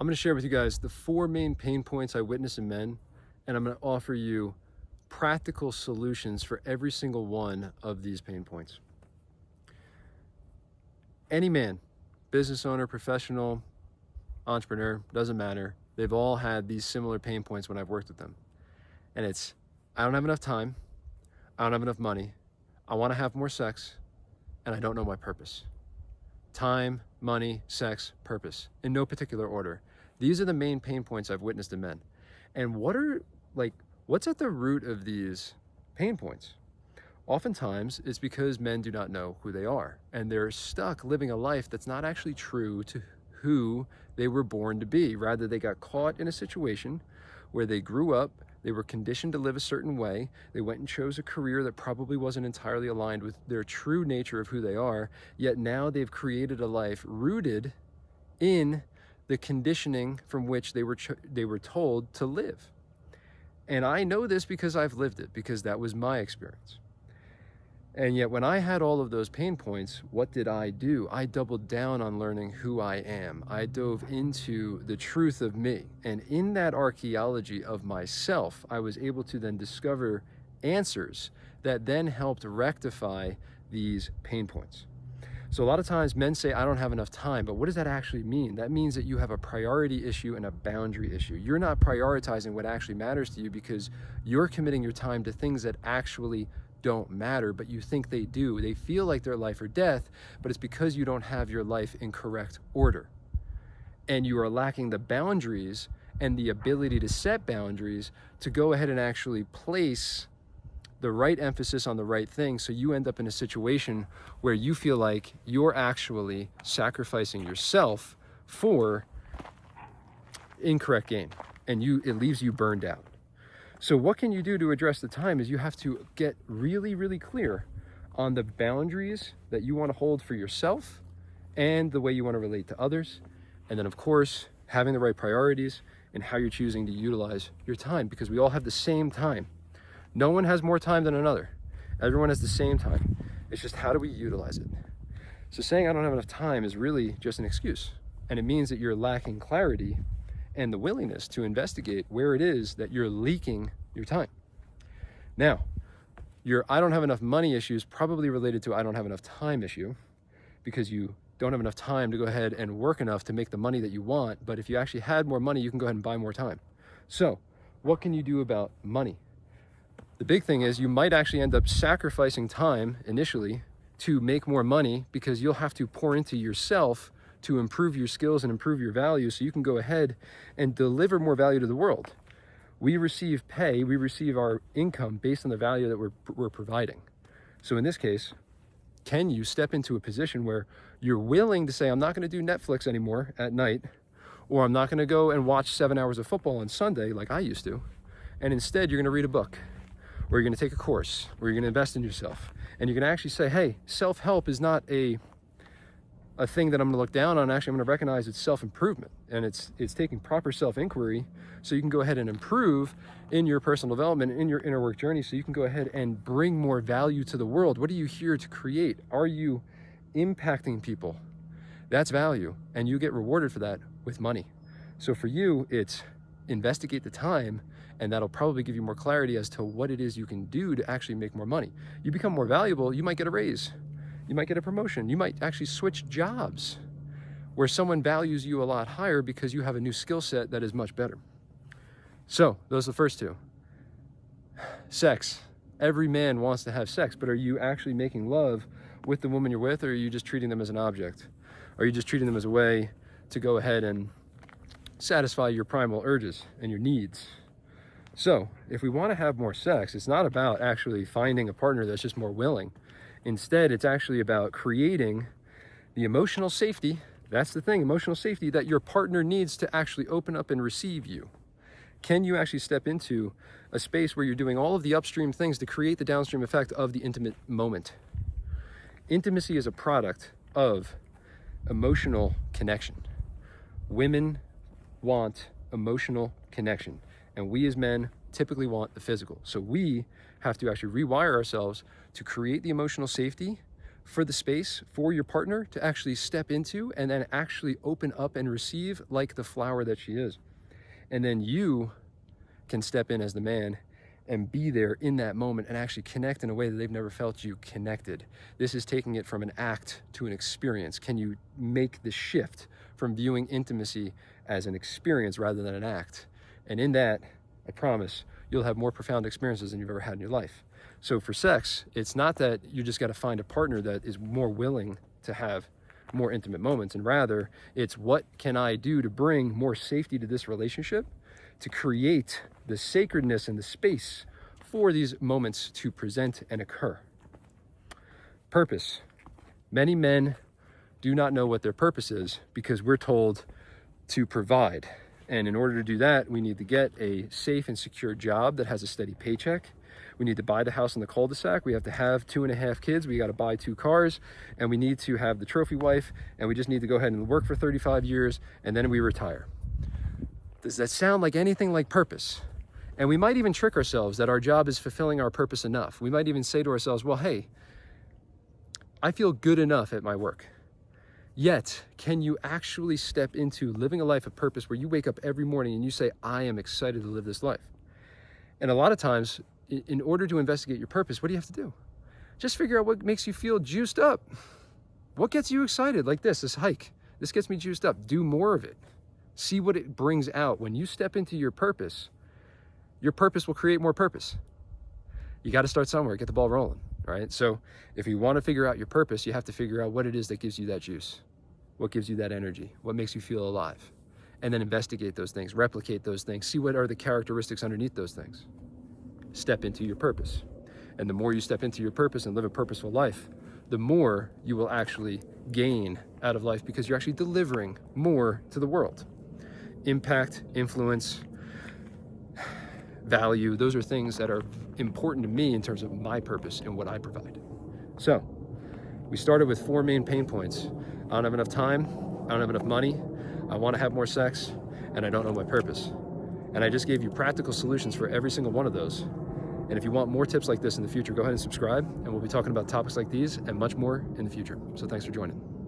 I'm going to share with you guys the 4 main pain points I witness in men, and I'm going to offer you practical solutions for every single one of these pain points. Any man, business owner, professional, entrepreneur, doesn't matter. They've all had these similar pain points when I've worked with them. And it's, I don't have enough time, I don't have enough money, I want to have more sex, and I don't know my purpose. Time, money, sex, purpose, in no particular order. These are the main pain points I've witnessed in men. And what's at the root of these pain points? Oftentimes, it's because men do not know who they are, and they're stuck living a life that's not actually true to who they were born to be. Rather, they got caught in a situation where they grew up, they were conditioned to live a certain way, they went and chose a career that probably wasn't entirely aligned with their true nature of who they are, yet now they've created a life rooted in the conditioning from which they were told to live. And I know this because I've lived it, because that was my experience. And yet when I had all of those pain points, what did I do? I doubled down on learning who I am. I dove into the truth of me. And in that archaeology of myself, I was able to then discover answers that then helped rectify these pain points. So a lot of times men say, I don't have enough time, but what does that actually mean? That means that you have a priority issue and a boundary issue. You're not prioritizing what actually matters to you because you're committing your time to things that actually don't matter, but you think they do. They feel like they're life or death, but it's because you don't have your life in correct order. And you are lacking the boundaries and the ability to set boundaries to go ahead and actually place the right emphasis on the right thing, so you end up in a situation where you feel like you're actually sacrificing yourself for incorrect gain, and it leaves you burned out. So what can you do to address the time is you have to get really, really clear on the boundaries that you want to hold for yourself and the way you want to relate to others. And then of course, having the right priorities and how you're choosing to utilize your time, because we all have the same time. No one has more time than another. Everyone has the same time. It's just, how do we utilize it? So saying I don't have enough time is really just an excuse. And it means that you're lacking clarity and the willingness to investigate where it is that you're leaking your time. Now, your I don't have enough money issue is probably related to I don't have enough time issue, because you don't have enough time to go ahead and work enough to make the money that you want. But if you actually had more money, you can go ahead and buy more time. So what can you do about money? The big thing is you might actually end up sacrificing time initially to make more money, because you'll have to pour into yourself to improve your skills and improve your value so you can go ahead and deliver more value to the world. We receive pay, we receive our income based on the value that we're providing. So in this case, can you step into a position where you're willing to say, I'm not going to do Netflix anymore at night, or I'm not going to go and watch 7 hours of football on Sunday like I used to, and instead you're going to read a book, or you're going to take a course, or you're going to invest in yourself. And you're going to actually say, hey, self-help is not a thing that I'm going to look down on. Actually, I'm going to recognize it's self-improvement, and it's taking proper self-inquiry so you can go ahead and improve in your personal development, in your inner work journey, so you can go ahead and bring more value to the world. What are you here to create? Are you impacting people? That's value, and you get rewarded for that with money. So for you, it's investigate the time, and that'll probably give you more clarity as to what it is you can do to actually make more money. You become more valuable, you might get a raise, you might get a promotion, you might actually switch jobs where someone values you a lot higher because you have a new skill set that is much better. So those are the first two. Sex. Every man wants to have sex, but are you actually making love with the woman you're with, or are you just treating them as an object? Are you just treating them as a way to go ahead and satisfy your primal urges and your needs? So if we want to have more sex, it's not about actually finding a partner that's just more willing. Instead, it's actually about creating the emotional safety. That's the thing, emotional safety that your partner needs to actually open up and receive you. Can you actually step into a space where you're doing all of the upstream things to create the downstream effect of the intimate moment? Intimacy is a product of emotional connection. Women want emotional connection, and we as men typically want the physical. So we have to actually rewire ourselves to create the emotional safety for the space for your partner to actually step into and then actually open up and receive like the flower that she is. And then you can step in as the man and be there in that moment and actually connect in a way that they've never felt you connected. This is taking it from an act to an experience. Can you make the shift from viewing intimacy as an experience rather than an act? And in that, I promise, you'll have more profound experiences than you've ever had in your life. So for sex, it's not that you just got to find a partner that is more willing to have more intimate moments, and rather it's what can I do to bring more safety to this relationship, to create the sacredness and the space for these moments to present and occur. Purpose. Many men do not know what their purpose is because we're told to provide. And in order to do that, we need to get a safe and secure job that has a steady paycheck. We need to buy the house in the cul-de-sac. We have to have 2.5 kids. We got to buy 2 cars, and we need to have the trophy wife, and we just need to go ahead and work for 35 years, and then we retire. Does that sound like anything like purpose? And we might even trick ourselves that our job is fulfilling our purpose enough. We might even say to ourselves, well, hey, I feel good enough at my work. Yet, can you actually step into living a life of purpose where you wake up every morning and you say, I am excited to live this life? And a lot of times, in order to investigate your purpose, what do you have to do? Just figure out what makes you feel juiced up. What gets you excited like this hike? This gets me juiced up. Do more of it. See what it brings out. When you step into your purpose will create more purpose. You got to start somewhere, get the ball rolling, right? So if you want to figure out your purpose, you have to figure out what it is that gives you that juice. What gives you that energy? What makes you feel alive? And then investigate those things, replicate those things, see what are the characteristics underneath those things. Step into your purpose. And the more you step into your purpose and live a purposeful life, the more you will actually gain out of life because you're actually delivering more to the world. Impact, influence, value, those are things that are important to me in terms of my purpose and what I provide. So, we started with 4 main pain points. I don't have enough time, I don't have enough money, I want to have more sex, and I don't know my purpose. And I just gave you practical solutions for every single one of those. And if you want more tips like this in the future, go ahead and subscribe, and we'll be talking about topics like these and much more in the future. So thanks for joining.